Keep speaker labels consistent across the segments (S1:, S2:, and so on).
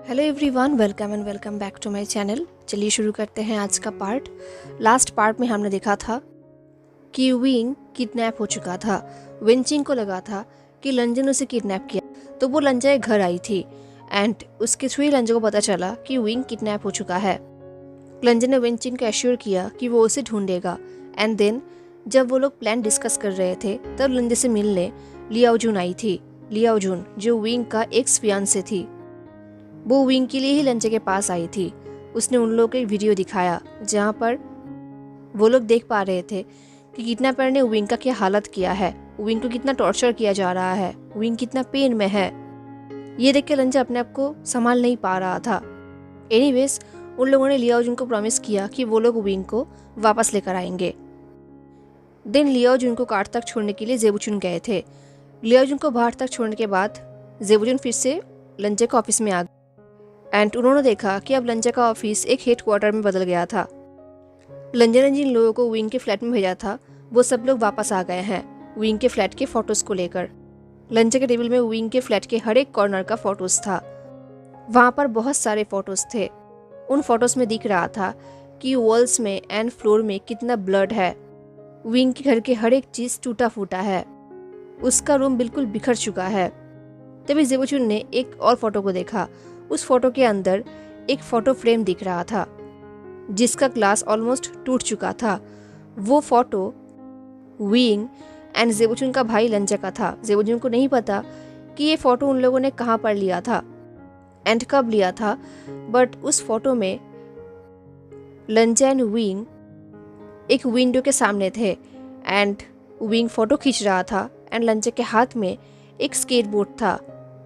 S1: Hello everyone, welcome back to my channel. चलिए शुरू करते हैं आज का पार्ट। लास्ट पार्ट में हमने देखा था कि विंग किडनैप हो चुका था। विंचिंग को लगा था कि लंजन उसे किडनैप किया, तो वो लंजा के घर आई थी एंड उसके थ्रू लंजा को पता चला कि विंग किडनैप हो चुका है। लंजन ने विंचिंग को एश्योर किया कि वो उसे ढूंढेगा एंड देन जब वो लोग प्लान डिस्कस कर रहे थे तब लंजा से मिलने लियाओ जून आई थी। लियाओ जून जो विंग का एक्स फियांसे थी, वो विंग के लिए ही लंजे के पास आई थी। उसने उन लोगों को एक वीडियो दिखाया जहाँ पर वो लोग देख पा रहे थे कि किडनैपर ने विंग का क्या हालत किया है, विंग को कितना टॉर्चर किया जा रहा है, विंग कितना पेन में है। ये देख के लंजा अपने आप को संभाल नहीं पा रहा था। एनीवेज उन लोगों ने लियाओ जून को प्रॉमिस किया कि वो लोग विंग को वापस लेकर आएंगे। देन लियाओ जून को कार्ड तक छोड़ने के लिए जेबुचुन गए थे। लियाओ जून को बाहर तक छोड़ने के बाद जेबुचुन फिर से लंजे के ऑफिस में आ एंड उन्होंने देखा कि अब लंजा का ऑफिस एक हेडक्वार्टर में बदल गया था। लंजा ने जिन लोगों को विंग के फ्लैट में भेजा था वो सब लोग वापस आ गए हैं विंग के फ्लैट के फोटोज को लेकर। लंजा के टेबल में विंग के फ्लैट के हर एक कॉर्नर का फोटोज था। वहाँ पर बहुत सारे फोटोज थे। उन फोटोज में दिख रहा था कि वॉल्स में एंड फ्लोर में कितना ब्लड है। विंग के घर के हर एक चीज़ टूटा फूटा है। उसका रूम बिल्कुल बिखर चुका है। तभी जेबुचुन ने एक और फोटो को देखा। उस फोटो के अंदर एक फोटो फ्रेम दिख रहा था जिसका ग्लास ऑलमोस्ट टूट चुका था। वो फोटो विंग एंड जेबुचुन का भाई लंजा का था। जेबुचुन को नहीं पता कि ये फोटो उन लोगों ने कहाँ पर लिया था एंड कब लिया था, बट उस फोटो में लंजा एंड विंग एक विंडो के सामने थे एंड विंग फोटो खींच रहा था एंड लंजा के हाथ में एक स्केटबोर्ड था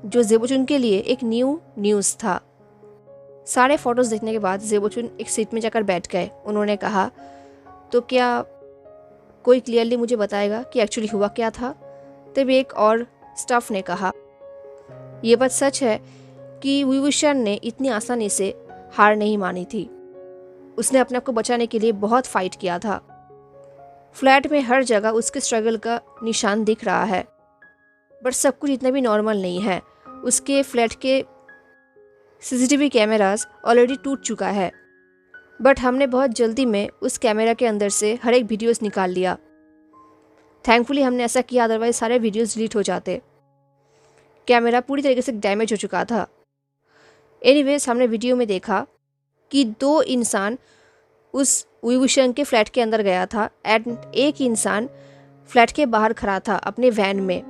S1: जो जेबुचुन के लिए एक न्यूज़ था। सारे फोटोज देखने के बाद जेबुचुन एक सीट में जाकर बैठ गए। उन्होंने कहा, तो क्या कोई क्लियरली मुझे बताएगा कि एक्चुअली हुआ क्या था? तभी एक और स्टाफ ने कहा, यह बात सच है कि विवुशन ने इतनी आसानी से हार नहीं मानी थी। उसने अपने आप को बचाने के लिए बहुत फाइट किया था। फ्लैट में हर जगह उसके स्ट्रगल का निशान दिख रहा है, बट सब कुछ इतना भी नॉर्मल नहीं है। उसके फ्लैट के सीसीटीवी कैमरास ऑलरेडी टूट चुका है, बट हमने बहुत जल्दी में उस कैमरा के अंदर से हर एक वीडियोस निकाल लिया। थैंकफुली हमने ऐसा किया, अदरवाइज सारे वीडियोस डिलीट हो जाते। कैमरा पूरी तरीके से डैमेज हो चुका था। एनीवेज हमने वीडियो में देखा कि 2 इंसान उस विभूषण के फ्लैट के अंदर गया था एंड एक इंसान फ्लैट के बाहर खड़ा था अपने वैन में।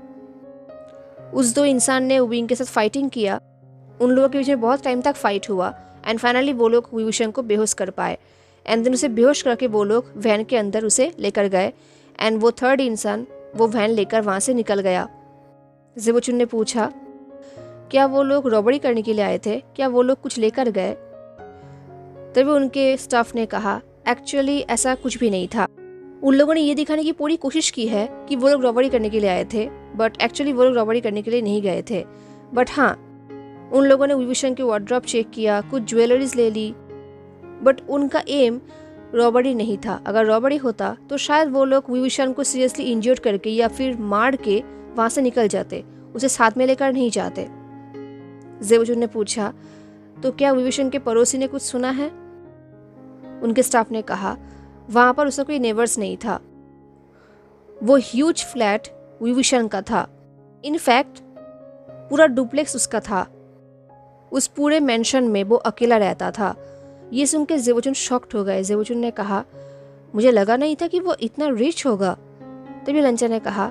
S1: उस 2 इंसान ने विंग के साथ फाइटिंग किया। उन लोगों के बीच में बहुत टाइम तक फाइट हुआ एंड फाइनली वो लोग विभूषण को बेहोश कर पाए एंड देन उसे बेहोश करके वो लोग वैन के अंदर उसे लेकर गए एंड वो 3rd इंसान वो वैन लेकर वहाँ से निकल गया। जेबुचुन ने पूछा, क्या वो लोग रॉबरी करने के लिए आए थे? क्या वो लोग कुछ लेकर गए? तभी उनके स्टाफ ने कहा, एक्चुअली ऐसा कुछ भी नहीं था। उन लोगों ने ये दिखाने की पूरी कोशिश की है कि वो लोग रॉबरी करने के लिए आए थे, बट एक्चुअली वो लोग रॉबरी करने के लिए नहीं गए थे। बट हाँ, उन लोगों ने विभूषण के वार्डरोब चेक किया, कुछ ज्वेलरीज ले ली, बट उनका एम रॉबरी नहीं था। अगर रॉबरी होता तो शायद वो लोग विभूषण को सीरियसली इंजर्ड करके या फिर मार के वहाँ से निकल जाते, उसे साथ में लेकर नहीं जाते। जेबुचुन ने पूछा, तो क्या विभूषण के पड़ोसी ने कुछ सुना है? उनके स्टाफ ने कहा, वहाँ पर उसका कोई नेबर्स नहीं था। वो ह्यूज फ्लैट विभूषण का था। इनफैक्ट पूरा डुप्लेक्स उसका था। उस पूरे मेंशन में वो अकेला रहता था। ये सुन के जेबुचुन शॉक्ड हो गए। जेबुचुन ने कहा, मुझे लगा नहीं था कि वो इतना रिच होगा। तभी लंजा ने कहा,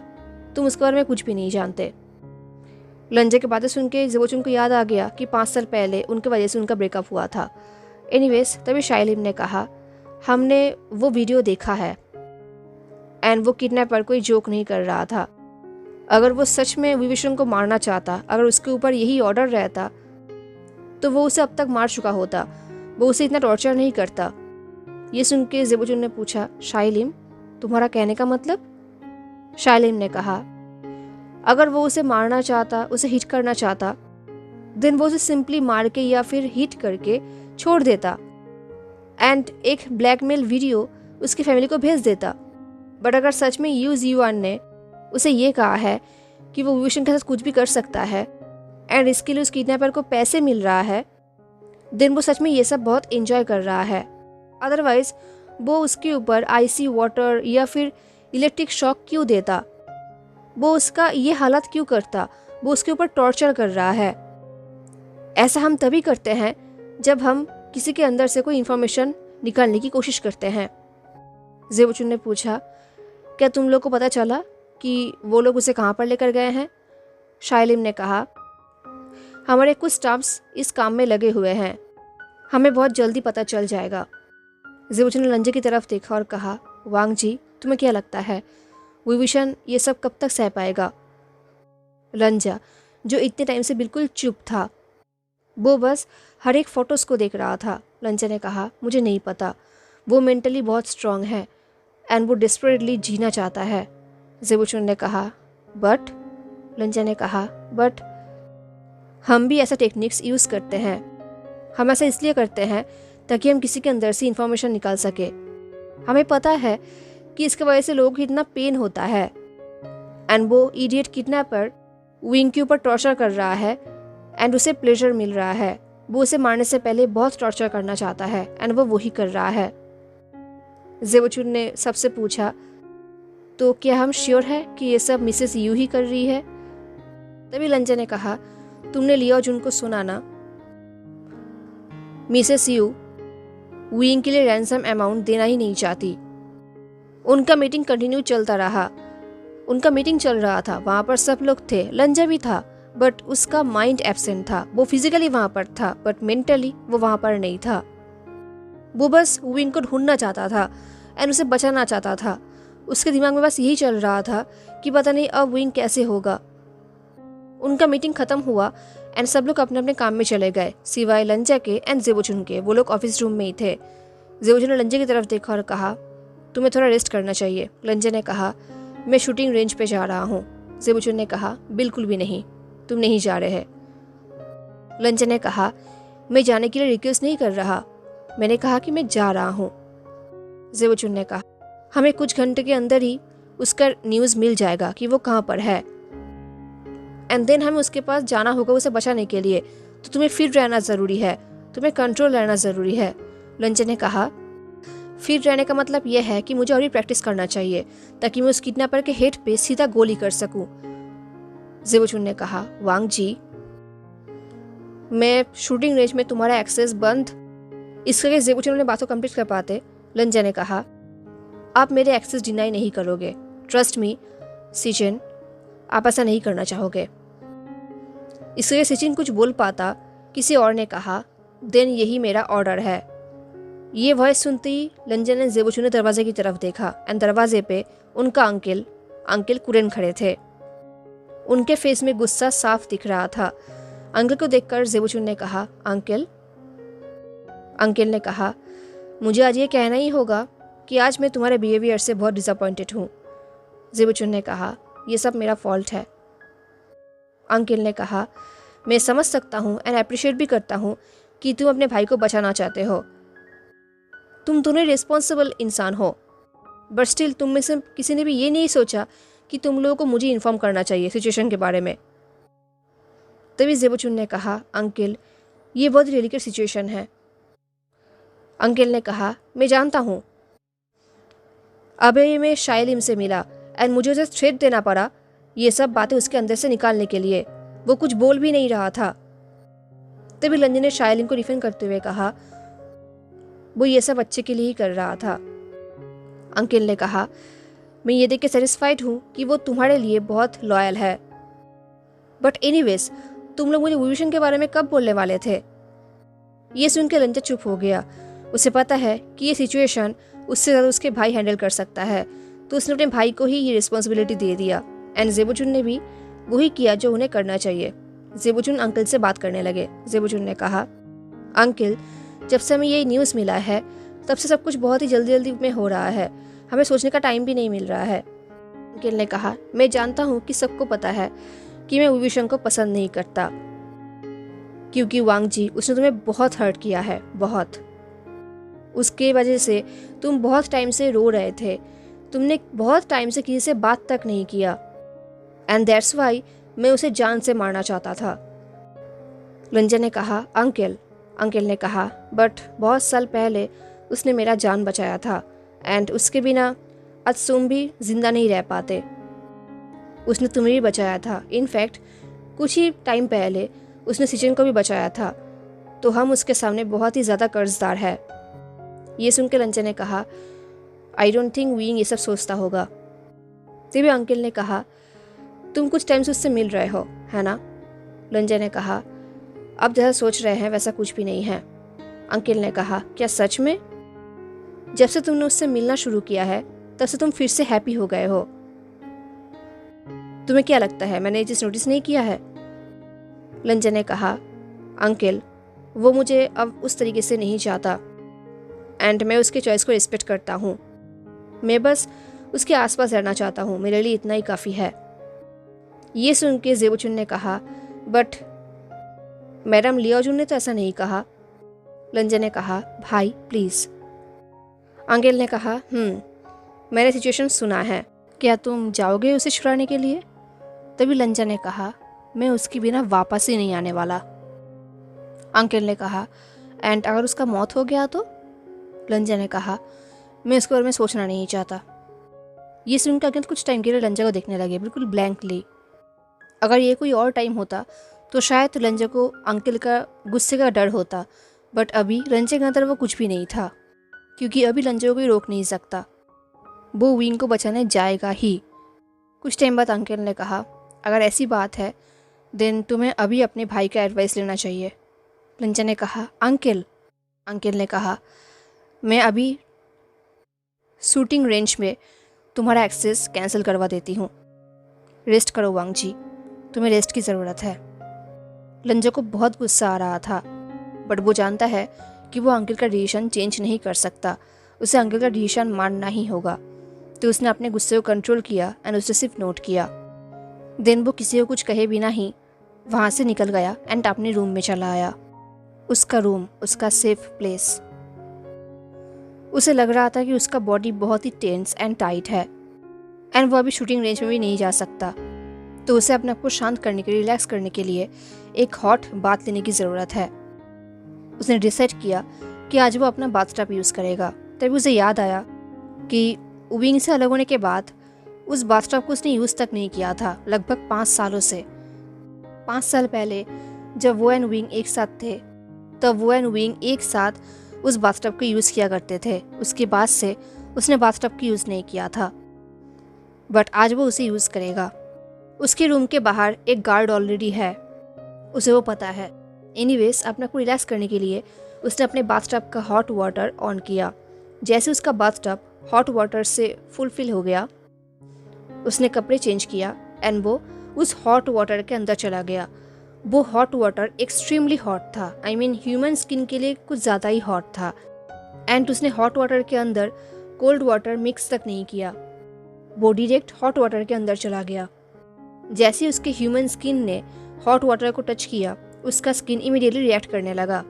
S1: तुम उसके बारे में कुछ भी नहीं जानते। लंजा की बातें सुन के जेबुचुन को याद आ गया कि 5 साल पहले उनकी वजह से उनका ब्रेकअप हुआ था। एनीवेज तभी शाइलिम ने कहा, हमने वो वीडियो देखा है एंड वो किडनैपर कोई जोक नहीं कर रहा था। अगर वो सच में विभूषण को मारना चाहता, अगर उसके ऊपर यही ऑर्डर रहता तो वो उसे अब तक मार चुका होता। वो उसे इतना टॉर्चर नहीं करता। ये सुन के जेबुचुन ने पूछा, शाइलिम तुम्हारा कहने का मतलब? शाइलिम ने कहा, अगर वो उसे मारना चाहता, उसे हिट करना चाहता, देन वो उसे सिंपली मार के या फिर हिट करके छोड़ देता एंड एक ब्लैकमेल वीडियो उसकी फैमिली को भेज देता। बट अगर सच में यू जीवान ने उसे ये कहा है कि वो विभूषण के साथ कुछ भी कर सकता है एंड इसके लिए उस किडनैपर को पैसे मिल रहा है, देन वो सच में ये सब बहुत एंजॉय कर रहा है। अदरवाइज वो उसके ऊपर आइसी वाटर या फिर इलेक्ट्रिक शॉक क्यों देता, वो उसका ये हालत क्यों करता, वो उसके ऊपर टॉर्चर कर रहा है। ऐसा हम तभी करते हैं जब हम किसी के अंदर से कोई इंफॉर्मेशन निकालने की कोशिश करते हैं। जेबुचुन ने पूछा, क्या तुम लोग को पता चला कि वो लोग उसे कहाँ पर लेकर गए हैं? शाइलिम ने कहा, हमारे कुछ स्टाफ्स इस काम में लगे हुए हैं, हमें बहुत जल्दी पता चल जाएगा। जेबुचुन ने लंजे की तरफ देखा और कहा, वांग जी, तुम्हें क्या लगता है विभीषण ये सब कब तक सह पाएगा? लंजा, जो इतने टाइम से बिल्कुल चुप था, वो बस हर एक फोटोज़ को देख रहा था। लंजा ने कहा, मुझे नहीं पता, वो मेंटली बहुत स्ट्रांग है एंड वो डिस्परेटली जीना चाहता है। जेबुचुन ने कहा, बट लंजा ने कहा, बट हम भी ऐसा टेक्निक्स यूज़ करते हैं। हम ऐसा इसलिए करते हैं ताकि हम किसी के अंदर से इंफॉर्मेशन निकाल सके। हमें पता है कि इसकी वजह से लोगों को इतना पेन होता है एंड वो इडियट किडनैपर विंग के ऊपर टॉर्चर कर रहा है एंड उसे प्लेजर मिल रहा है। वो उसे मारने से पहले बहुत टॉर्चर करना चाहता है एंड वो वही कर रहा है। जेबुचुन ने सबसे पूछा, तो क्या हम श्योर है कि ये सब मिसेस यू ही कर रही है? तभी लंजा ने कहा, तुमने लिया जुन को सुना ना, मिसेस यू विंग के लिए रैंसम अमाउंट देना ही नहीं चाहती। उनका मीटिंग कंटिन्यू चलता रहा, उनका मीटिंग चल रहा था, वहाँ पर सब लोग थे, लंजा भी था, बट उसका माइंड एब्सेंट था। वो फिजिकली वहाँ पर था बट मेंटली वो वहाँ पर नहीं था। वो बस विंग को ढूंढना चाहता था एंड उसे बचाना चाहता था। उसके दिमाग में बस यही चल रहा था कि पता नहीं अब विंग कैसे होगा। उनका मीटिंग खत्म हुआ एंड सब लोग अपने अपने काम में चले गए सिवाय लंजा के एंड जेबुचुन के। वो लोग ऑफिस रूम में ही थे। जेबुचुन ने लंजा की तरफ देखा और कहा, तुम्हें थोड़ा रेस्ट करना चाहिए। लंजा ने कहा, मैं शूटिंग रेंज पे जा रहा हूँ। जेबुचुन ने कहा, बिल्कुल भी नहीं, तुम नहीं जा रहे। लंजा ने कहा, मैं जाने के लिए रिक्वेस्ट नहीं कर रहा, मैंने कहा कि मैं जा रहा हूँ। जेबुचुन ने कहा, हमें कुछ घंटे के अंदर ही उसका न्यूज़ मिल जाएगा कि वो कहाँ पर है एंड देन हमें उसके पास जाना होगा उसे बचाने के लिए। तो तुम्हें फिट रहना ज़रूरी है, तुम्हें कंट्रोल रहना ज़रूरी है। लंजा ने कहा, फिट रहने का मतलब यह है कि मुझे और भी प्रैक्टिस करना चाहिए ताकि मैं उस किडनैपर के हेड पे सीधा गोली कर सकूं। जेबुचुन ने कहा, वांग जी, मैं शूटिंग रेंज में तुम्हारा एक्सेस बंद। इसके जेबुचुन ने बातों कंप्लीट कर पाते लंजा ने कहा, आप मेरे एक्सेस डिनाई नहीं करोगे, ट्रस्ट मी सिचिन, आप ऐसा नहीं करना चाहोगे। इसलिए सिचिन कुछ बोल पाता, किसी और ने कहा, देन यही मेरा ऑर्डर है। ये वॉइस सुनते ही लंजा ने जेबुचुन ने दरवाजे की तरफ देखा एंड दरवाजे पे उनका अंकल कुरेन खड़े थे। उनके फेस में गुस्सा साफ दिख रहा था। अंकल को देखकर जेबुचुन ने कहा, अंकल ने कहा, मुझे आज ये कहना ही होगा कि आज मैं तुम्हारे बिहेवियर से बहुत डिसअपॉइंटेड हूँ। जेबुचुन ने कहा, ये सब मेरा फॉल्ट है। अंकल ने कहा, मैं समझ सकता हूँ एंड अप्रिशिएट भी करता हूँ कि तुम अपने भाई को बचाना चाहते हो, तुम दोनों रिस्पॉन्सिबल इंसान हो, बट स्टिल तुम में से किसी ने भी ये नहीं सोचा कि तुम लोगों को मुझे इन्फॉर्म करना चाहिए सिचुएशन के बारे में। तभी जेबुचुन ने कहा, अंकल, ये बहुत डेलिकेट सिचुएशन है। अंकल ने कहा, मैं जानता हूँ, अभी मैं शाइलिम से मिला एंड मुझे उसे थ्रेट देना पड़ा ये सब बातें उसके अंदर से निकालने के लिए। वो कुछ बोल भी नहीं रहा था। तभी लंजा ने शाइलिम को डिफेंड करते हुए कहा, वो ये सब अच्छे के लिए ही कर रहा था। अंकल ने कहा, मैं ये देख के सेटिस्फाइड हूँ कि वो तुम्हारे लिए बहुत लॉयल है, बट एनीवेज तुम लोग मुझे विभीषण के बारे में कब बोलने वाले थे? ये सुन के लंजा चुप हो गया। उसे पता है कि ये सिचुएशन उससे ज़्यादा उसके भाई हैंडल कर सकता है, तो उसने अपने भाई को ही ये रिस्पॉन्सिबिलिटी दे दिया एंड जेबुचुन ने भी वही किया जो उन्हें करना चाहिए। जेबुचुन अंकल से बात करने लगे। जेबुचुन ने कहा, अंकल, जब से हमें ये न्यूज़ मिला है तब से सब कुछ बहुत ही जल्दी में हो रहा है, हमें सोचने का टाइम भी नहीं मिल रहा है। अंकल ने कहा, मैं जानता हूँ कि सबको पता है कि मैं विभीषण को पसंद नहीं करता, क्योंकि वांग जी उसने तुम्हें बहुत हर्ट किया है, बहुत। उसके वजह से तुम बहुत टाइम से रो रहे थे, तुमने बहुत टाइम से किसी से बात तक नहीं किया एंड दैट्स वाई मैं उसे जान से मारना चाहता था। लंजा ने कहा, अंकल अंकल ने कहा, बट बहुत साल पहले उसने मेरा जान बचाया था एंड उसके बिना आज तुम भी जिंदा नहीं रह पाते। उसने तुम्हें भी बचाया था। इनफैक्ट कुछ ही टाइम पहले उसने सिचन को भी बचाया था, तो हम उसके सामने बहुत ही ज़्यादा कर्जदार है। ये सुनकर लंचा ने कहा, आई डोंट थिंक वीइंग ये सब सोचता होगा। तभी अंकल ने कहा, तुम कुछ टाइम से उससे मिल रहे हो है ना? लंचा ने कहा, अब जैसा सोच रहे हैं वैसा कुछ भी नहीं है। अंकल ने कहा, क्या सच में? जब से तुमने उससे मिलना शुरू किया है तब से तुम फिर से हैप्पी हो गए हो। तुम्हें क्या लगता है मैंने ये चीज़ नोटिस नहीं किया है? लंचा ने कहा, अंकल वो मुझे अब उस तरीके से नहीं चाहता एंड मैं उसके चॉइस को रिस्पेक्ट करता हूँ। मैं बस उसके आसपास रहना चाहता हूँ, मेरे लिए इतना ही काफ़ी है। ये सुन के जेबोचुन ने कहा, बट मैडम लियाओजुन ने तो ऐसा नहीं कहा। लंचा ने कहा, भाई प्लीज़। अंकल ने कहा, मैंने सिचुएशन सुना है, क्या तुम जाओगे उसे छुड़ाने के लिए? तभी लंचा ने कहा, मैं उसके बिना वापस ही नहीं आने वाला। अंकल ने कहा, एंड अगर उसका मौत हो गया तो? लंचा ने कहा, मैं इसके बारे में सोचना नहीं चाहता। ये सुनकर अंकल कुछ टाइम के लिए लंचा को देखने लगे, बिल्कुल ब्लैंकली। अगर ये कोई और टाइम होता तो शायद लंचा को अंकल का गुस्से का डर होता, बट अभी लंचे के अंदर वो कुछ भी नहीं था, क्योंकि अभी लंचा को कोई रोक नहीं सकता। वो विंग को बचाने जाएगा ही। कुछ टाइम बाद अंकल ने कहा, अगर ऐसी बात है देन तुम्हें अभी अपने भाई का एडवाइस लेना चाहिए। लंचा ने कहा, अंकल। अंकल ने कहा, मैं अभी शूटिंग रेंज में तुम्हारा एक्सेस कैंसिल करवा देती हूँ। रेस्ट करो वांग जी, तुम्हें रेस्ट की ज़रूरत है। लंचा को बहुत गुस्सा आ रहा था, बट वो जानता है कि वो अंकल का डिसीजन चेंज नहीं कर सकता, उसे अंकल का डिसीजन मानना ही होगा। तो उसने अपने गुस्से को कंट्रोल किया एंड उसे सिर्फ नोट किया। देन वो किसी को कुछ कहे बिना ही वहाँ से निकल गया एंड अपने रूम में चला आया। उसका रूम, उसका सेफ प्लेस। उसे लग रहा था कि उसका बॉडी बहुत ही टेंस एंड टाइट है एंड वो अभी शूटिंग रेंज में भी नहीं जा सकता। तो उसे अपने आप को शांत करने के लिए, रिलैक्स करने के लिए एक हॉट बाथ लेने की ज़रूरत है। उसने डिसाइड किया कि आज वो अपना बाथटब यूज़ करेगा। तभी उसे याद आया कि विंग से अलग होने के बाद उस बाथटब को उसने यूज़ तक नहीं किया था, लगभग 5 सालों से। 5 साल पहले जब वो एंड विंग एक साथ थे, तब वो एंड विंग एक साथ उस बाथटब को यूज़ किया करते थे। उसके बाद से उसने बाथटब की यूज़ नहीं किया था, बट आज वो उसे यूज़ करेगा। उसके रूम के बाहर एक गार्ड ऑलरेडी है, उसे वो पता है। एनीवेज, अपने को रिलैक्स करने के लिए उसने अपने बाथटब का हॉट वाटर ऑन किया। जैसे उसका बाथटब हॉट वाटर से फुलफिल हो गया, उसने कपड़े चेंज किया एंड वो उस हॉट वाटर के अंदर चला गया। वो हॉट वाटर एक्सट्रीमली हॉट था, आई मीन ह्यूमन स्किन के लिए कुछ ज़्यादा ही हॉट था। एंड उसने हॉट वाटर के अंदर कोल्ड वाटर मिक्स तक नहीं किया, वो डायरेक्ट हॉट वाटर के अंदर चला गया। जैसे उसके ह्यूमन स्किन ने हॉट वाटर को टच किया, उसका स्किन इमीडिएटली रिएक्ट करने लगा।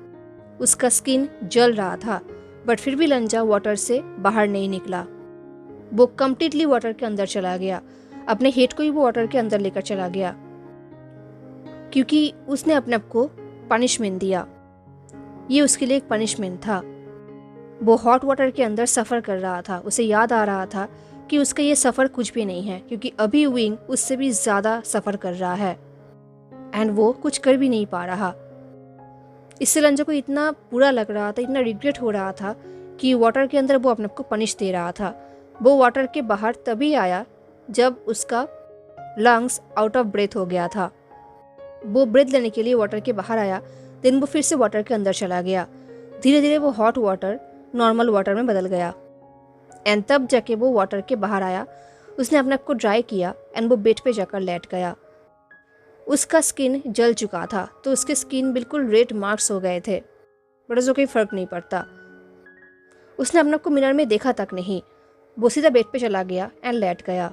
S1: उसका स्किन जल रहा था, बट फिर भी लंचा वाटर से बाहर नहीं निकला। वो कम्प्लीटली वाटर के अंदर चला गया। अपने हेड को ही वो वाटर के अंदर लेकर चला गया, क्योंकि उसने अपने आप को पनिशमेंट दिया। ये उसके लिए एक पनिशमेंट था। वो हॉट वाटर के अंदर सफ़र कर रहा था। उसे याद आ रहा था कि उसका ये सफ़र कुछ भी नहीं है, क्योंकि अभी विंग उससे भी ज़्यादा सफ़र कर रहा है एंड वो कुछ कर भी नहीं पा रहा। इससे लंचा को इतना बुरा लग रहा था, इतना रिग्रेट हो रहा था कि वाटर के अंदर वो अपने आप को पनिश दे रहा था। वो वाटर के बाहर तभी आया जब उसका लंग्स आउट ऑफ ब्रेथ हो गया था। वो ब्रेथ लेने के लिए वाटर के बाहर आया, देन वो फिर से वाटर के अंदर चला गया। धीरे धीरे वो हॉट वाटर नॉर्मल वाटर में बदल गया एंड तब जाके वो वाटर के बाहर आया। उसने अपने आप को ड्राई किया एंड वो बेड पे जाकर लेट गया। उसका स्किन जल चुका था, तो उसके स्किन बिल्कुल रेड मार्क्स हो गए थे, बट उसको कोई फ़र्क नहीं पड़ता। उसने अपने आप को मिरर में देखा तक नहीं, वो सीधा बेड पे चला गया एंड लेट गया।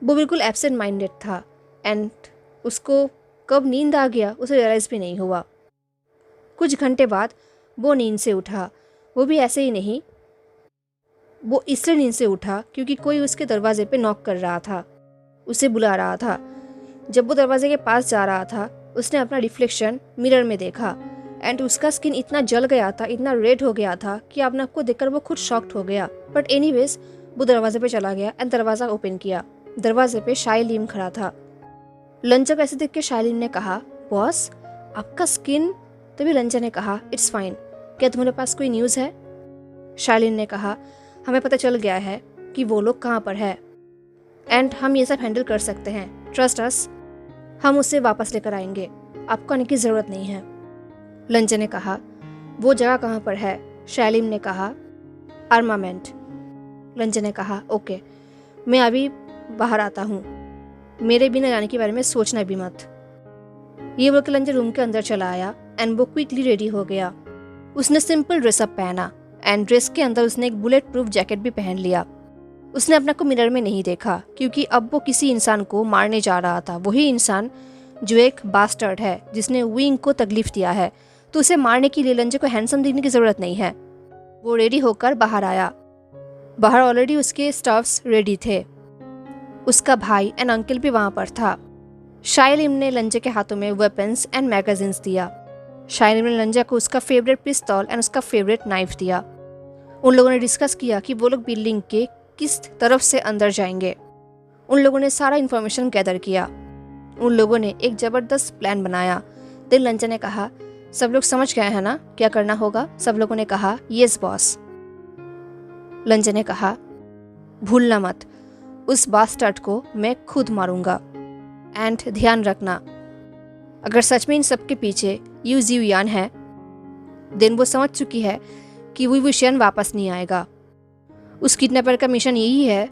S1: वो बिल्कुल एब्सेंट माइंडेड था एंड उसको कब नींद आ गया उसे रियलाइज़ भी नहीं हुआ। कुछ घंटे बाद वो नींद से उठा। वो भी ऐसे ही नहीं, वो इसलिए नींद से उठा क्योंकि कोई उसके दरवाजे पे नॉक कर रहा था, उसे बुला रहा था। जब वो दरवाजे के पास जा रहा था, उसने अपना रिफ्लेक्शन मिरर में देखा एंड उसका स्किन इतना जल गया था, इतना रेड हो गया था कि आपने आपको देखकर वो खुद शॉक्ड हो गया। बट एनीवेज वो दरवाजे पे चला गया एंड दरवाज़ा ओपन किया। दरवाजे पे शाई लिम खड़ा था। लंचा को ऐसे देख के शाई लिम ने कहा, बॉस आपका स्किन। तभी लंचा ने कहा, इट्स फाइन, क्या तुम्हारे पास कोई न्यूज़ है? शाई लिम ने कहा, हमें पता चल गया है कि वो लोग कहाँ पर है एंड हम ये सब हैंडल कर सकते हैं, ट्रस्ट अस, हम उसे वापस लेकर आएंगे, आपको आने की ज़रूरत नहीं है। लंचा ने कहा, वो जगह कहाँ पर है? शाई लिम ने कहा, आर्मामेंट। लंचा ने कहा, ओके, मैं अभी बाहर आता हूँ, मेरे बिना जाने के बारे में सोचना भी मत। ये बोल के लंचा रूम के अंदर चला आया एंड वो क्विकली रेडी हो गया। उसने सिंपल ड्रेसअप पहना एंड ड्रेस के अंदर उसने एक बुलेट प्रूफ जैकेट भी पहन लिया। उसने अपना को मिरर में नहीं देखा क्योंकि अब वो किसी इंसान को मारने जा रहा था, वही इंसान जो एक बास्टर्ड है जिसने विंग को तकलीफ दिया है। तो उसे मारने के लिए लंचे को हैंडसम दिखने की ज़रूरत नहीं है। वो रेडी होकर बाहर आया। बाहर ऑलरेडी उसके स्टाफ्स रेडी थे। उसका भाई एंड अंकल भी वहाँ पर था। शाई लिम ने लंचे के हाथों में वेपन्स एंड मैगजीन्स दिया। शाई लिम ने लंजा को उसका फेवरेट पिस्तौल एंड उसका फेवरेट नाइफ दिया। उन लोगों ने डिस्कस किया कि वो लोग बिल्डिंग के किस तरफ से अंदर जाएंगे। उन लोगों ने सारा इन्फॉर्मेशन गैदर किया। उन लोगों ने एक ज़बरदस्त प्लान बनाया। देन लंचा ने कहा, सब लोग समझ गए हैं ना क्या करना होगा? सब लोगों ने कहा, यस बॉस। लंचा ने कहा, भूलना मत, उस बास्टर्ड को मैं खुद मारूंगा एंड ध्यान रखना, अगर सच में इन सब के पीछे यू जियान है देन वो समझ चुकी है कि वो विशियन वापस नहीं आएगा। उस किडनैपर का मिशन यही है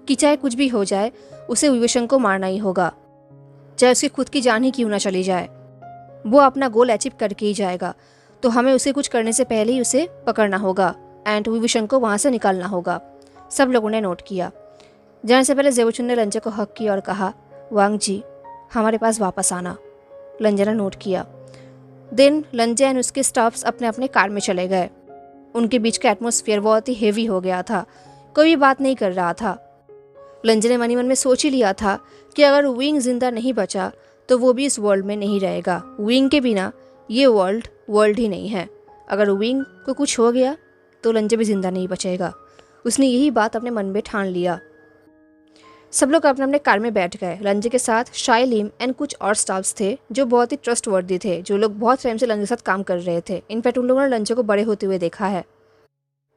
S1: कि चाहे कुछ भी हो जाए उसे विवेशन को मारना ही होगा, चाहे उसकी खुद की जान ही क्यों ना चली जाए। वो अपना गोल अचीव करके ही जाएगा, तो हमें उसे कुछ करने से पहले ही उसे पकड़ना होगा एंड विवेशन को वहाँ से निकालना होगा। सब लोगों ने नोट किया। जाने से पहले जेबुचुन ने लंचा को हक किया और कहा, वांग जी हमारे पास वापस आना। लंचा ने नोट किया। देन लंचा एंड उसके स्टाफ्स अपने अपने कार में चले गए। उनके बीच का एटमॉस्फेयर बहुत ही हेवी हो गया था, कोई भी बात नहीं कर रहा था। लंचा ने मनी मन में सोच ही लिया था कि अगर विंग जिंदा नहीं बचा तो वो भी इस वर्ल्ड में नहीं रहेगा। विंग के बिना ये वर्ल्ड ही नहीं है। अगर विंग को कुछ हो गया तो लंचा भी जिंदा नहीं बचेगा। उसने यही बात अपने मन में ठान लिया। सब लोग अपने अपने कार में बैठ गए। लंचा के साथ शाई लिम एंड कुछ और स्टाफ्स थे जो बहुत ही ट्रस्टवर्दी थे, जो लोग बहुत टाइम से लंचा के साथ काम कर रहे थे। इनफैक्ट उन लोगों ने लंचा को बड़े होते हुए देखा है।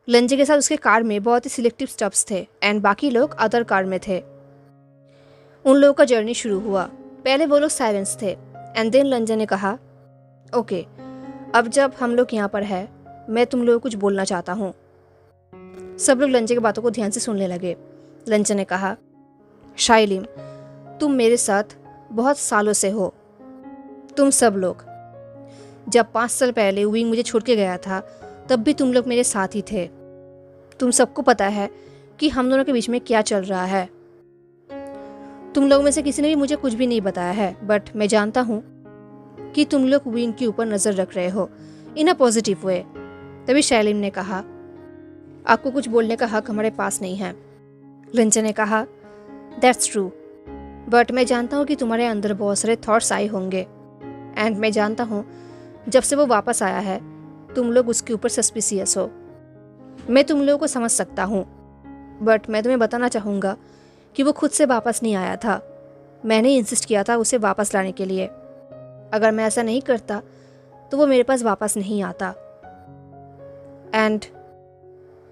S1: लंचा के साथ उसके कार में बहुत ही सिलेक्टिव स्टाफ्स थे एंड बाकी लोग अदर कार में थे। उन लोगों का जर्नी शुरू हुआ। पहले वो लोग साइलेंस थे एंड देन लंचा ने कहा, ओके अब जब हम लोग यहाँ पर है मैं तुम लोगों को कुछ बोलना चाहता हूँ। सब लोग लंचा की बातों को ध्यान से सुनने लगे। लंचा ने कहा, शाई लिम तुम मेरे साथ बहुत सालों से हो। तुम सब लोग, जब 5 साल पहले विंग मुझे छोड़ के गया था तब भी तुम लोग मेरे साथ ही थे। तुम सबको पता है कि हम दोनों के बीच में क्या चल रहा है। तुम लोगों में से किसी ने भी मुझे कुछ भी नहीं बताया है, बट मैं जानता हूँ कि तुम लोग विंग के ऊपर नज़र रख रहे हो इन अ पॉजिटिव वे। तभी शाई लिम ने कहा, आपको कुछ बोलने का हक हमारे पास नहीं है। लंचा ने कहा, दैट्स ट्रू, बट मैं जानता हूँ कि तुम्हारे अंदर बहुत सारे थॉट्स आए होंगे एंड मैं जानता हूँ जब से वो वापस आया है तुम लोग उसके ऊपर सस्पिशियस हो। मैं तुम लोगों को समझ सकता हूँ, बट मैं तुम्हें बताना चाहूँगा कि वो खुद से वापस नहीं आया था। मैंने इंसिस्ट किया था उसे वापस लाने के लिए। अगर मैं ऐसा नहीं करता तो वो मेरे पास वापस नहीं आता एंड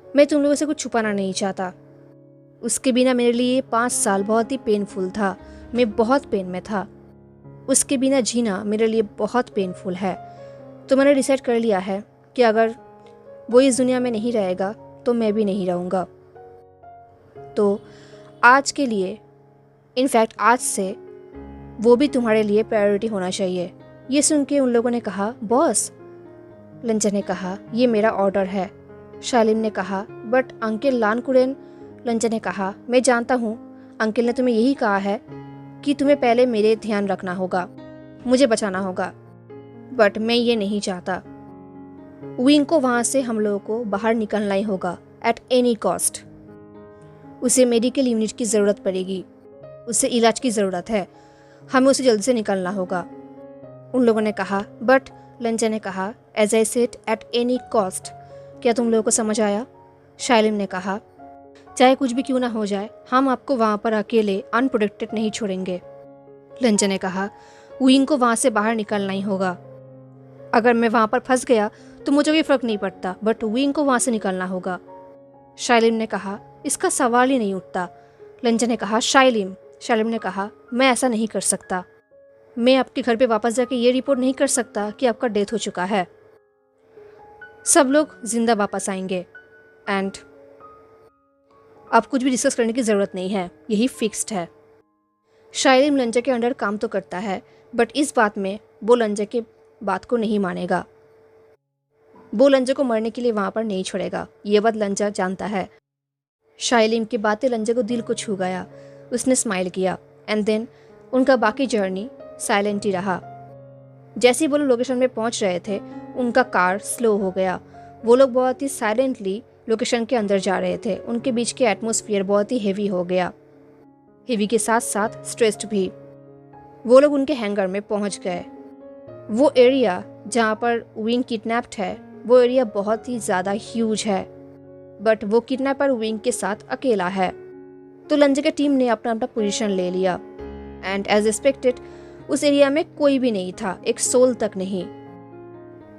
S1: मैं तुम लोगों से कुछ छुपाना नहीं चाहता। उसके बिना मेरे लिए 5 साल बहुत ही पेनफुल था। मैं बहुत पेन में था। उसके बिना जीना मेरे लिए बहुत पेनफुल है। तो मैंने डिसाइड कर लिया है कि अगर वो इस दुनिया में नहीं रहेगा तो मैं भी नहीं रहूँगा। तो आज के लिए, इनफैक्ट आज से वो भी तुम्हारे लिए प्रायोरिटी होना चाहिए। ये सुन के उन लोगों ने कहा, बॉस। लंचा ने कहा, ये मेरा ऑर्डर है। शाई लिम ने कहा, बट अंकल लानकुरेन। लंचा ने कहा, मैं जानता हूँ अंकल ने तुम्हें यही कहा है कि तुम्हें पहले मेरे ध्यान रखना होगा, मुझे बचाना होगा, बट मैं ये नहीं चाहता। विंग को वहाँ से हम लोगों को बाहर निकलना ही होगा एट एनी कॉस्ट। उसे मेडिकल यूनिट की ज़रूरत पड़ेगी, उसे इलाज की ज़रूरत है, हमें उसे जल्दी से निकलना होगा। उन लोगों ने कहा, बट लंजा ने कहा, as I said at any cost. क्या तुम लोगों को समझ आया? शाइलिम ने कहा, चाहे कुछ भी क्यों ना हो जाए, हम आपको वहाँ पर अकेले अनप्रोटेक्टेड नहीं छोड़ेंगे। लंजा ने कहा, विंग को वहाँ से बाहर निकलना ही होगा। अगर मैं वहाँ पर फंस गया तो मुझे भी फर्क नहीं पड़ता, बट विंग को वहाँ से निकलना होगा। शाइलिम ने कहा, इसका सवाल ही नहीं उठता। लंजा ने कहा, शाइलिम ने कहा, मैं ऐसा नहीं कर सकता। मैं आपके घर पे वापस जाके ये रिपोर्ट नहीं कर सकता कि आपका डेथ हो चुका है। सब लोग जिंदा वापस आएंगे एंड अब कुछ भी डिस्कस करने की ज़रूरत नहीं है, यही फिक्स्ड है। शाइलिम लंजा के अंडर काम तो करता है, बट इस बात में वो लंजा के बात को नहीं मानेगा। वो लंजा को मरने के लिए वहाँ पर नहीं छोड़ेगा, ये बात लंजा जानता है। शाइलिम की बातें लंजा को दिल को छू गया। उसने स्माइल किया एंड देन उनका बाकी जर्नी साइलेंट ही रहा। जैसे ही वो लोग लोकेशन में पहुंच रहे थे, उनका कार स्लो हो गया। वो लोग बहुत ही साइलेंटली लोकेशन के अंदर जा रहे थे। उनके बीच के एटमॉस्फेयर बहुत ही हेवी हो गया, हेवी के साथ साथ स्ट्रेस्ड भी। वो लोग उनके हैंगर में पहुंच गए। वो एरिया जहाँ पर विंग किडनैप्ड है, वो एरिया बहुत ही ज़्यादा ह्यूज है, बट वो किडनैपर विंग के साथ अकेला है। तो लंजा की टीम ने अपना अपना पोजीशन ले लिया एंड एज एक्सपेक्टेड उस एरिया में कोई भी नहीं था, एक सोल तक नहीं।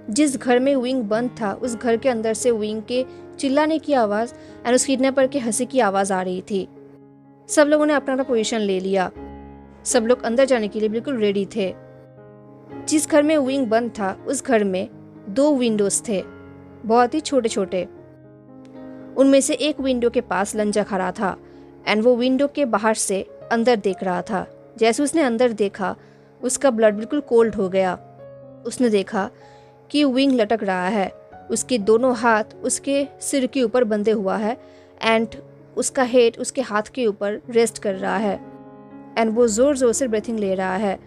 S1: जिस घर में विंग बंद था, उस घर के अंदर से विंग के चिल्लाने की आवाज़ एंड उस किडनैपर के हंसी की आवाज़ आ रही थी। सब लोगों ने अपना अपना पोजीशन ले लिया। सब लोग अंदर जाने के लिए बिल्कुल रेडी थे। जिस घर में विंग बंद था, उस घर में 2 विंडोज थे, बहुत ही छोटे छोटे। उनमें से एक विंडो के पास लंजा खड़ा था एंड वो विंडो के बाहर से अंदर देख रहा था। जैसे उसने अंदर देखा, उसका ब्लड बिल्कुल कोल्ड हो गया। उसने देखा कि विंग लटक रहा है, उसके दोनों हाथ उसके सिर के ऊपर बंधे हुआ है एंड उसका हेड उसके हाथ के ऊपर रेस्ट कर रहा है एंड वो ज़ोर ज़ोर से ब्रीथिंग ले रहा है।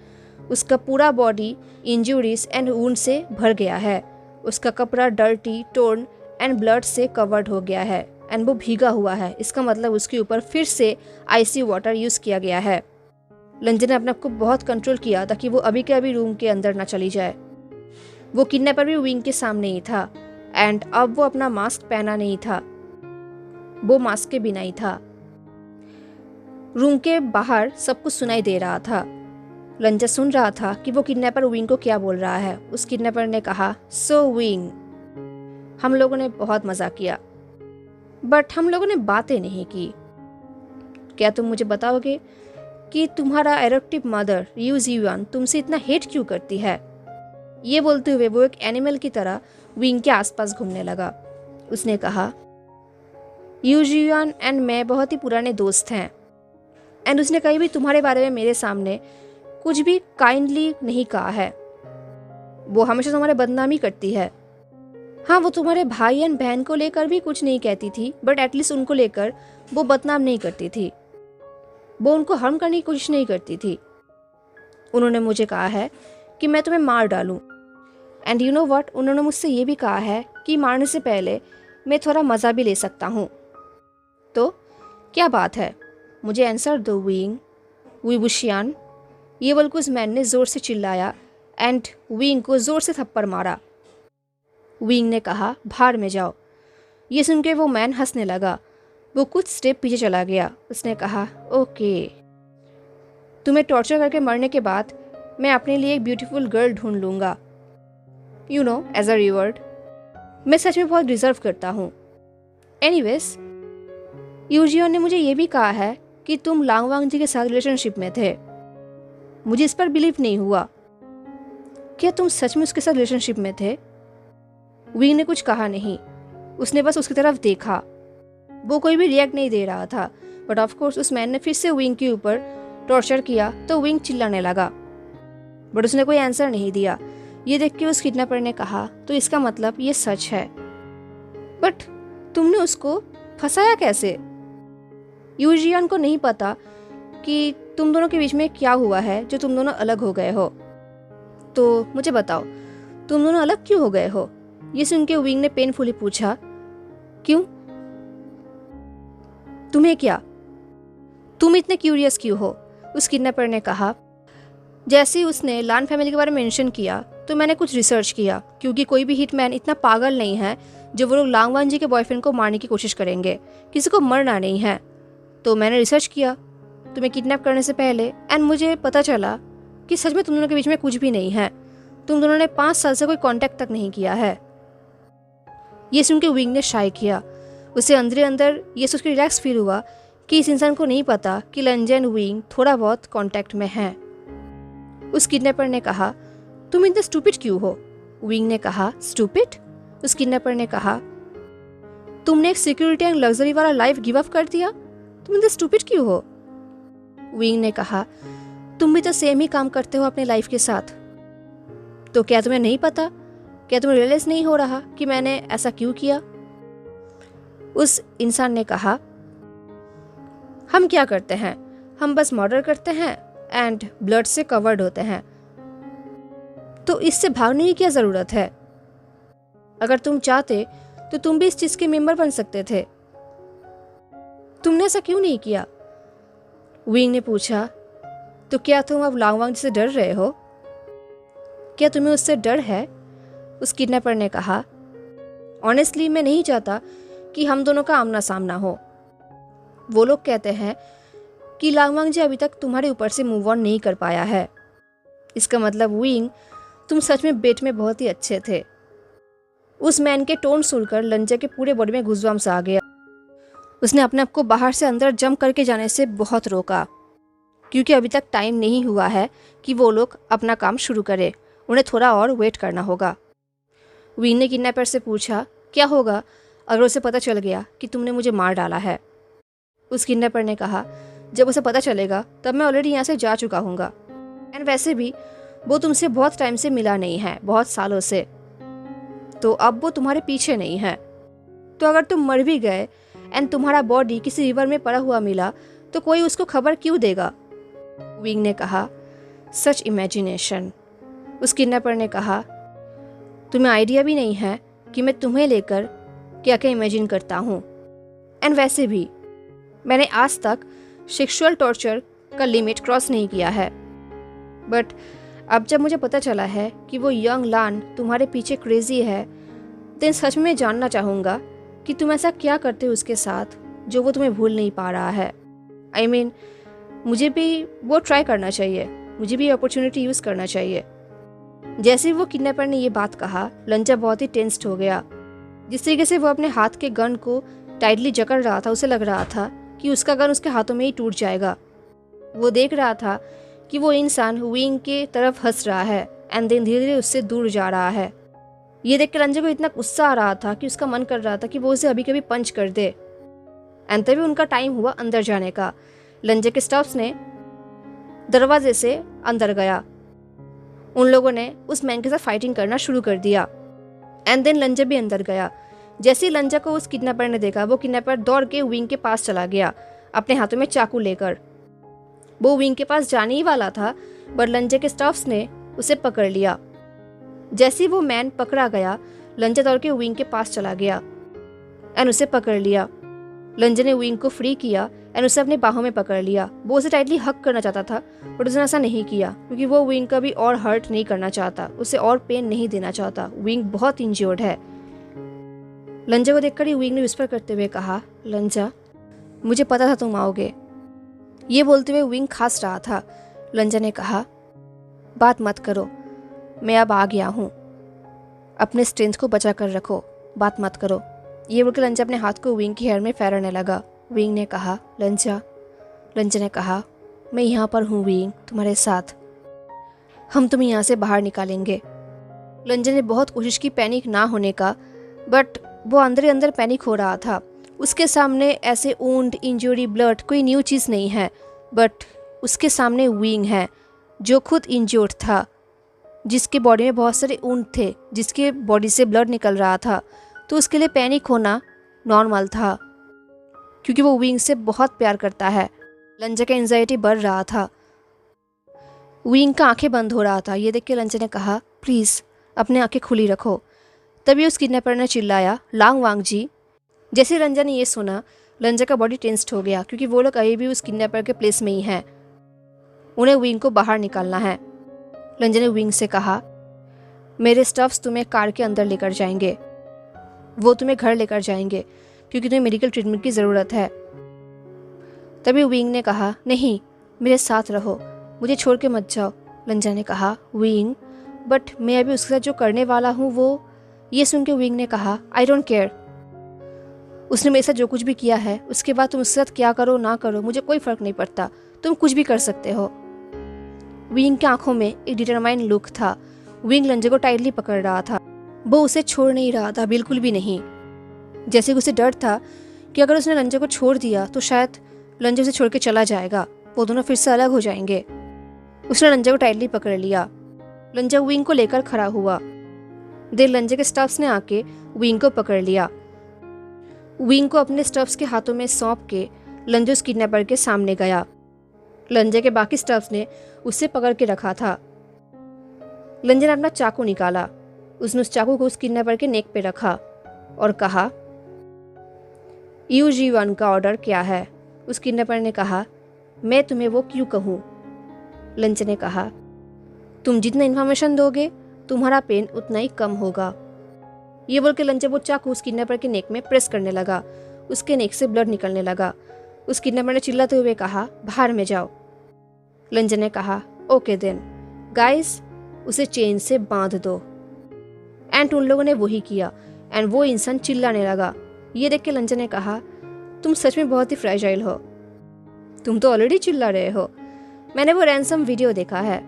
S1: उसका पूरा बॉडी इंजुरीज एंड वुंड से भर गया है। उसका कपड़ा डर्टी, टोर्न एंड ब्लड से कवर्ड हो गया है एंड वो भीगा हुआ है। इसका मतलब उसके ऊपर फिर से आइसी वाटर यूज़ किया गया है। लंजा ने अपने आप को बहुत कंट्रोल किया ताकि वो अभी के अभी रूम के अंदर ना चली जाए। वो किडनैपर भी विंग के सामने ही था एंड अब वो अपना मास्क पहना नहीं था, वो मास्क के बिना ही था। रूम के बाहर सब कुछ सुनाई दे रहा था। लंजा सुन रहा था कि वो किडनैपर विंग को क्या बोल रहा है। उस किडनैपर ने कहा, सो विंग, हम लोगों ने बहुत मजा किया, बट हम लोगों ने बातें नहीं की। क्या तुम मुझे बताओगे कि तुम्हारा एडॉप्टिव मदर यू जीवान तुमसे इतना हेट क्यों करती है? ये बोलते हुए वो एक एनिमल की तरह विंग के आसपास घूमने लगा। उसने कहा, यू जीवान एंड मैं बहुत ही पुराने दोस्त हैं एंड उसने कहीं भी तुम्हारे बारे में मेरे सामने कुछ भी काइंडली नहीं कहा है। वो हमेशा तुम्हारे बदनामी करती है। हाँ, वो तुम्हारे भाई एंड बहन को लेकर भी कुछ नहीं कहती थी, बट एटलीस्ट उनको लेकर वो बदनाम नहीं करती थी, वो उनको हार्म करने की कोशिश नहीं करती थी। उन्होंने मुझे कहा है कि मैं तुम्हें मार डालूं एंड यू नो व्हाट, उन्होंने मुझसे ये भी कहा है कि मारने से पहले मैं थोड़ा मज़ा भी ले सकता हूँ। तो क्या बात है, मुझे आंसर दो विंग, विबुशियान। ये बोलकर उस मैन ने ज़ोर से चिल्लाया एंड विंग को ज़ोर से थप्पड़ मारा। विंग ने कहा, बाहर में जाओ। ये सुन के वो मैन हंसने लगा। वो कुछ स्टेप पीछे चला गया। उसने कहा, ओके, तुम्हें टॉर्चर करके मरने के बाद मैं अपने लिए एक ब्यूटीफुल गर्ल ढूंढ लूँगा, you know, as a reward. मैं सच में बहुत डिजर्व करता हूँ। एनीवेज, यूजियो ने मुझे ये भी कहा है कि तुम लांगवांग जी के साथ रिलेशनशिप में थे। मुझे इस पर बिलीव नहीं हुआ। क्या तुम सच में उसके साथ रिलेशनशिप में थे? विंग ने कुछ कहा नहीं, उसने बस उसकी तरफ देखा। वो कोई भी रिएक्ट नहीं दे रहा था, बट ऑफ कोर्स उस मैन ने फिर से विंग के ऊपर टॉर्चर किया तो विंग चिल्लाने लगा, बट उसने कोई आंसर नहीं दिया। ये देख के उस किडनैपर ने कहा, तो इसका मतलब ये सच है, बट तुमने उसको फंसाया कैसे? यूजियन को नहीं पता कि तुम दोनों के बीच में क्या हुआ है जो तुम दोनों अलग हो गए हो। तो मुझे बताओ, तुम दोनों अलग क्यों हो गए हो? ये सुन के विंग ने पेनफुली पूछा, क्यों? तुम्हें क्या? तुम इतने क्यूरियस क्यों हो? उस किडनैपर ने कहा। जैसे ही उसने लान फैमिली के बारे में मेंशन किया, तो मैंने कुछ रिसर्च किया, क्योंकि कोई भी हिटमैन इतना पागल नहीं है जो वो लोग लांगवांग जी के बॉयफ्रेंड को मारने की कोशिश करेंगे। किसी को मरना नहीं है। तो मैंने रिसर्च किया तुम्हें किडनैप करने से पहले, एंड मुझे पता चला कि सच में तुम दोनों के बीच में कुछ भी नहीं है। तुम दोनों ने 5 साल से कोई कांटेक्ट तक नहीं किया है। ये सुन के विंग ने शाय किया। उसे अंदर अंदर ये सोच के रिलैक्स फील हुआ कि इस इंसान को नहीं पता कि लंजा एंड विंग थोड़ा बहुत कांटेक्ट में हैं। उस किडनैपर ने कहा तुम इतने स्टूपिड क्यों हो? विंग ने कहा स्टूपिड? उस किडनैपर ने कहा तुमने एक सिक्योरिटी एंड लग्जरी वाला लाइफ गिव अप कर दिया, तुम इतने स्टूपिड क्यों हो? विंग ने कहा तुम भी तो सेम ही काम करते हो अपने लाइफ के साथ, तो क्या तुम्हें नहीं पता? क्या तुम्हें रियलाइज नहीं हो रहा कि मैंने ऐसा क्यों किया? उस इंसान ने कहा हम क्या करते हैं, हम बस मर्डर करते हैं एंड ब्लड से कवर्ड होते हैं, तो इससे भागने की क्या जरूरत है? अगर तुम चाहते तो तुम भी इस चीज के मेंबर बन सकते थे, तुमने ऐसा क्यों नहीं किया? विंग ने पूछा तो क्या तुम अब लांगवांग से डर रहे हो? क्या तुम्हें उससे डर है? उस किडनैपर ने कहा ऑनेस्टली मैं नहीं चाहता कि हम दोनों का आमना सामना हो। वो लोग कहते हैं कि लांगवांग जी अभी तक तुम्हारे ऊपर से मूव ऑन नहीं कर पाया है। इसका मतलब विंग तुम सच में बेट में बहुत ही अच्छे थे। उस मैन के टोन सुनकर लंजा के पूरे बॉडी में गुजवाम आ गया। उसने अपने आप को बाहर से अंदर जंप करके जाने से बहुत रोका, क्योंकि अभी तक टाइम नहीं हुआ है कि वो लोग अपना काम शुरू करें, उन्हें थोड़ा और वेट करना होगा। विंग ने किडनैपर से पूछा क्या होगा अगर उसे पता चल गया कि तुमने मुझे मार डाला है? उस किडनैपर ने कहा जब उसे पता चलेगा तब मैं ऑलरेडी यहाँ से जा चुका हूँगा, एंड वैसे भी वो तुमसे बहुत टाइम से मिला नहीं है, बहुत सालों से, तो अब वो तुम्हारे पीछे नहीं है। तो अगर तुम मर भी गए एंड तुम्हारा बॉडी किसी रिवर में पड़ा हुआ मिला तो कोई उसको खबर क्यों देगा? विंग ने कहा सच इमेजिनेशन। उस किडनैपर ने कहा तुम्हें आइडिया भी नहीं है कि मैं तुम्हें लेकर क्या क्या इमेजिन करता हूँ, एंड वैसे भी मैंने आज तक सेक्सुअल टॉर्चर का लिमिट क्रॉस नहीं किया है, बट अब जब मुझे पता चला है कि वो यंग लान तुम्हारे पीछे क्रेजी है, तो सच में मैं जानना चाहूँगा कि तुम ऐसा क्या करते हो उसके साथ जो वो तुम्हें भूल नहीं पा रहा है। I mean, मुझे भी वो ट्राई करना चाहिए, मुझे भी अपॉर्चुनिटी यूज़ करना चाहिए। जैसे वो किडनैपर ने ये बात कहा, लंजा बहुत ही टेंस्ड हो गया। जिस तरीके से वो अपने हाथ के गन को टाइटली जकड़ रहा था, उसे लग रहा था कि उसका गन उसके हाथों में ही टूट जाएगा। वो देख रहा था कि वो इंसान विंग के तरफ हंस रहा है एंड देन धीरे धीरे उससे दूर जा रहा है। ये देख कर लंजा को इतना गुस्सा आ रहा था कि उसका मन कर रहा था कि वो उसे अभी कभी पंच कर दे। एंड तभी उनका टाइम हुआ अंदर जाने का। लंजा के स्टाफ्स ने दरवाजे से अंदर गया। उन लोगों ने उस मैन के साथ फाइटिंग करना शुरू कर दिया, एंड देन लंजा भी अंदर गया। जैसे ही लंजा को उस किडनैपर ने देखा, वो किडनैपर दौड़ के विंग के पास चला गया अपने हाथों में चाकू लेकर। वो विंग के पास जाने ही वाला था, बट लंजा के स्टाफ्स ने उसे पकड़ लिया। जैसे ही वो मैन पकड़ा गया, लंजा दौड़ के विंग के पास चला गया एंड उसे पकड़ लिया। लंजा ने विंग को फ्री किया एंड उसे अपने बाहों में पकड़ लिया। वो उसे टाइटली हक करना चाहता था, बट उसने ऐसा नहीं किया क्योंकि वो विंग का भी और हर्ट नहीं करना चाहता, उसे और पेन नहीं देना चाहता। विंग बहुत इंज्योर्ड है। लंजा को देखकर ही विंग ने विस्पर करते हुए कहा, लंजा मुझे पता था तुम आओगे। ये बोलते हुए विंग खांस रहा था। लंजा ने कहा, बात मत करो, मैं अब आ गया हूँ, अपने स्ट्रेंथ को बचा कर रखो, बात मत करो। ये बोलकर लंजा अपने हाथ को विंग की हेयर में फेरने लगा। विंग ने कहा, लंजा ने कहा, मैं यहाँ पर हूँ विंग, तुम्हारे साथ, हम तुम्हें यहाँ से बाहर निकालेंगे। लंजा ने बहुत कोशिश की पैनिक ना होने का, बट वो अंदर ही अंदर पैनिक हो रहा था। उसके सामने ऐसे वुंड, इंजरी, ब्लड कोई न्यू चीज़ नहीं है, बट उसके सामने विंग है जो खुद इंजर्ड था, जिसके बॉडी में बहुत सारे वुंड थे, जिसके बॉडी से ब्लड निकल रहा था। तो उसके लिए पैनिक होना नॉर्मल था, क्योंकि वो विंग से बहुत प्यार करता है। लंजा का एंजाइटी बढ़ रहा था। विंग का आंखें बंद हो रहा था। ये देख के लंजा ने कहा, प्लीज़ अपने आंखें खुली रखो। तभी उस किडनैपर ने चिल्लाया, लांगवांग जी। जैसे लंजा ने ये सुना, लंजा का बॉडी टेंस्ड हो गया, क्योंकि वो लोग अभी भी उस किडनैपर के प्लेस में ही हैं। उन्हें विंग को बाहर निकालना है। लंजा ने विंग से कहा, मेरे स्टफ्स तुम्हें कार के अंदर लेकर जाएंगे, वो तुम्हें घर लेकर जाएंगे क्योंकि तुम्हें मेडिकल ट्रीटमेंट की ज़रूरत है। तभी विंग ने कहा, नहीं, मेरे साथ रहो, मुझे छोड़ के मत जाओ। लंजा ने कहा, विंग, बट मैं अभी उसके साथ जो करने वाला हूँ वो। ये सुन के विंग ने कहा, आई डोंट केयर, उसने मेरे साथ जो कुछ भी किया है उसके बाद तुम उसके साथ क्या करो ना करो मुझे कोई फ़र्क नहीं पड़ता, तुम कुछ भी कर सकते हो। विंग की आंखों में एक डिटरमाइंड लुक था। विंग लंजे को टाइटली पकड़ रहा था, वो उसे छोड़ नहीं रहा था, बिल्कुल भी नहीं। जैसे कि उसे डर था कि अगर उसने लंजे को छोड़ दिया तो शायद लंजे उसे छोड़ के चला जाएगा, वो दोनों फिर से अलग हो जाएंगे। उसने लंजे को टाइटली पकड़ लिया। लंजा विंग को लेकर खड़ा हुआ। देर लंजे के स्टाफ्स ने आके विंग को पकड़ लिया। विंग को अपने स्टाफ्स के हाथों में सौंप के लंजे उस किडनैपर के सामने गया। लंजे के बाकी स्टाफ्स ने उसे पकड़ के रखा था। लंजे ने अपना चाकू निकाला, उसने उस चाकू को उस किडनैपर के नेक पे रखा और कहा, UG-1 का ऑर्डर क्या है? उस किडनैपर ने कहा, मैं तुम्हें वो क्यों कहूँ? लंजे ने कहा, तुम जितना इन्फॉर्मेशन दोगे तुम्हारा पेन उतना ही कम होगा। ये बोल के लंजे वो चाकू उस किडनैपर के नेक में प्रेस करने लगा। उसके नेक से ब्लड निकलने लगा। उस किडनैपर ने चिल्लाते हुए कहा, बाहर में जाओ। लंजे ने कहा, ओके देन गाइस, उसे चेन से बांध दो। एंड उन लोगों ने वही किया एंड वो इंसान चिल्लाने लगा। ये देख के लंजे ने कहा, तुम सच में बहुत ही फ्रेजाइल हो, तुम तो ऑलरेडी चिल्ला रहे हो, मैंने वो रैंसम वीडियो देखा है।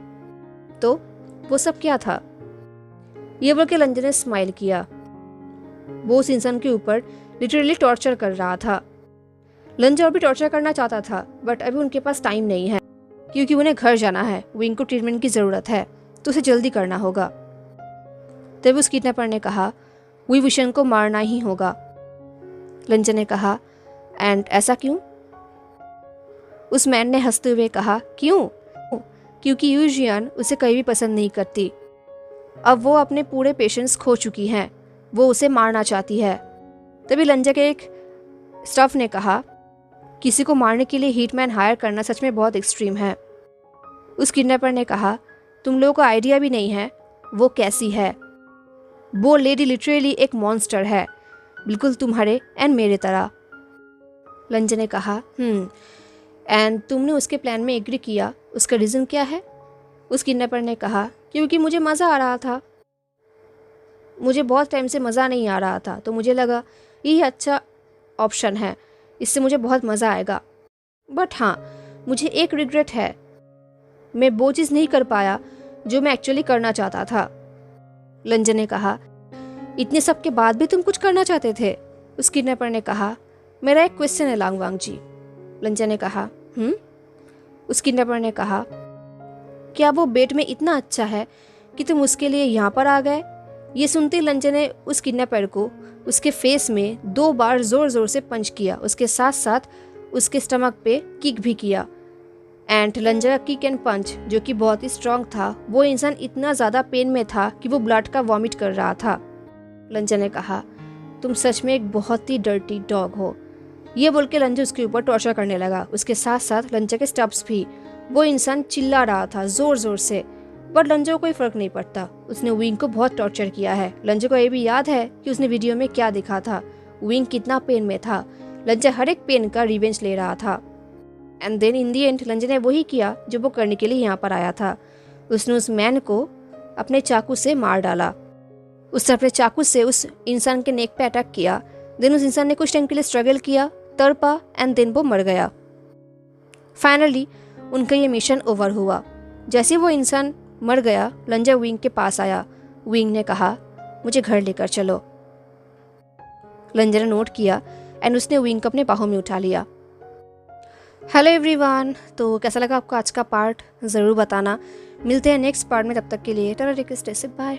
S1: तो वो सब क्या था? ये बोल के लंजे ने स्माइल किया। वो उस इंसान के ऊपर लिटरली टॉर्चर कर रहा था। लंजे और भी टॉर्चर करना चाहता था बट अभी उनके पास टाइम नहीं है क्योंकि उन्हें घर जाना है। विंग को ट्रीटमेंट की ज़रूरत है तो उसे जल्दी करना होगा। तब उस किडनैपर ने कहा, वी विशन को मारना ही होगा। लंजे ने कहा, एंड ऐसा क्यों? उस मैन ने हंसते हुए कहा, क्यों? क्योंकि यूजियन उसे कहीं भी पसंद नहीं करती। अब वो अपने पूरे पेशेंस खो चुकी हैं, वो उसे मारना चाहती है। तभी लंजा के एक स्टाफ ने कहा, किसी को मारने के लिए हिटमैन हायर करना सच में बहुत एक्सट्रीम है। उस किडनैपर ने कहा, तुम लोगों को आइडिया भी नहीं है वो कैसी है। वो लेडी लिटरली एक मॉन्स्टर है, बिल्कुल तुम्हारे एंड मेरे तरह। लंजा ने कहा, एंड तुमने उसके प्लान में एग्री किया, उसका रीज़न क्या है? उस किडनैपर ने कहा, क्योंकि मुझे मज़ा आ रहा था, मुझे बहुत टाइम से मज़ा नहीं आ रहा था तो मुझे लगा यही अच्छा ऑप्शन है, इससे मुझे बहुत मज़ा आएगा। बट हाँ, मुझे एक रिग्रेट है, मैं वो चीज़ नहीं कर पाया जो मैं एक्चुअली करना चाहता था। लंजा ने कहा, इतने सब के बाद भी तुम कुछ करना चाहते थे? उस किडनैपर ने कहा, मेरा एक क्वेश्चन है लांगवांग जी। लंजा ने कहा, उस किडनैपर ने कहा, क्या वो बेट में इतना अच्छा है कि तुम उसके लिए यहाँ पर आ गए? ये सुनते लंजा ने उस किडनैपर को उसके फेस में 2 बार ज़ोर ज़ोर से पंच किया, उसके साथ साथ उसके स्टमक पे किक भी किया। एंड लंजा का किक एंड पंच जो कि बहुत ही स्ट्रांग था, वो इंसान इतना ज़्यादा पेन में था कि वो ब्लड का वॉमिट कर रहा था। लंजा ने कहा, तुम सच में एक बहुत ही डर्टी डॉग हो। ये बोल के लंजा उसके ऊपर टॉर्चर करने लगा। उसके साथ साथ लंजा के स्टफ्स भी। वो इंसान चिल्ला रहा था ज़ोर ज़ोर से, बट लंजा को कोई फ़र्क नहीं पड़ता। उसने विंग को बहुत टॉर्चर किया है। लंजा को ये भी याद है कि उसने वीडियो में क्या देखा था, विंग कितना पेन में था। लंजा हर एक पेन का रिवेंज ले रहा था। And then in the end लंजा ने वही किया जो वो करने के लिए यहाँ पर आया था। उसने उस मैन को अपने चाकू से मार डाला। उसने अपने चाकू से उस इंसान के नेक पे अटैक किया। देन उस इंसान ने कुछ टाइम के लिए स्ट्रगल किया, तड़पा एंड देन वो मर गया। फाइनली उनका ये मिशन ओवर हुआ। जैसे वो इंसान मर गया, लंजा विंग के पास आया। विंग ने कहा, मुझे घर लेकर चलो। लंजा ने नोट किया एंड उसने विंग को अपने बाहों में उठा लिया। हेलो एवरीवन, तो कैसा लगा आपको आज का पार्ट ज़रूर बताना। मिलते हैं नेक्स्ट पार्ट में, तब तक के लिए tata, take care, stay safe, bye.